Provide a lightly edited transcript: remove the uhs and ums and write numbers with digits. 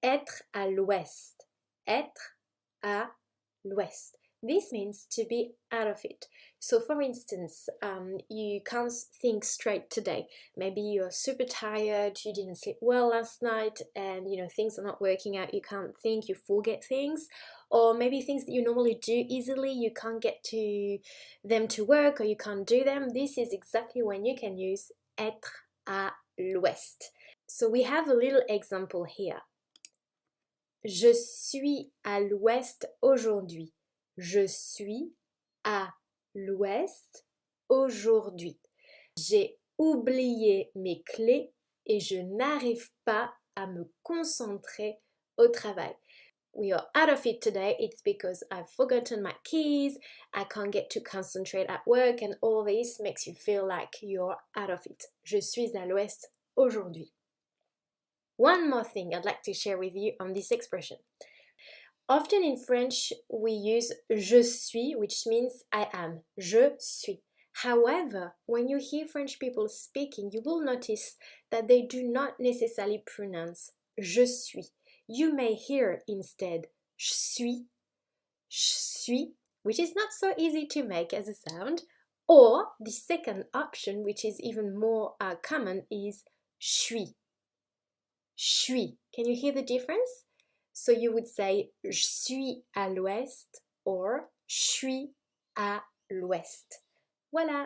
être à l'ouest. Être à l'ouest. This means to be out of it. So for instance, you can't think straight today. Maybe you're super tired, you didn't sleep well last night, and things are not working out, you can't think, you forget things. Or maybe things that you normally do easily, you can't get to them to work, or you can't do them. This is exactly when you can use être à l'ouest. So we have a little example here. Je suis à l'ouest aujourd'hui. Je suis à l'ouest aujourd'hui. J'ai oublié mes clés et je n'arrive pas à me concentrer au travail. We are out of it today. It's because I've forgotten my keys, I can't get to concentrate at work, and all this makes you feel like you're out of it. Je suis à l'ouest aujourd'hui. One more thing I'd like to share with you on this expression. Often in French, we use je suis, which means I am. Je suis. However, when you hear French people speaking, you will notice that they do not necessarily pronounce je suis. You may hear instead je suis, which is not so easy to make as a sound, or the second option, which is even more common, is suis. Suis. Can you hear the difference? So you would say je suis à l'ouest or je suis à l'ouest. Voilà.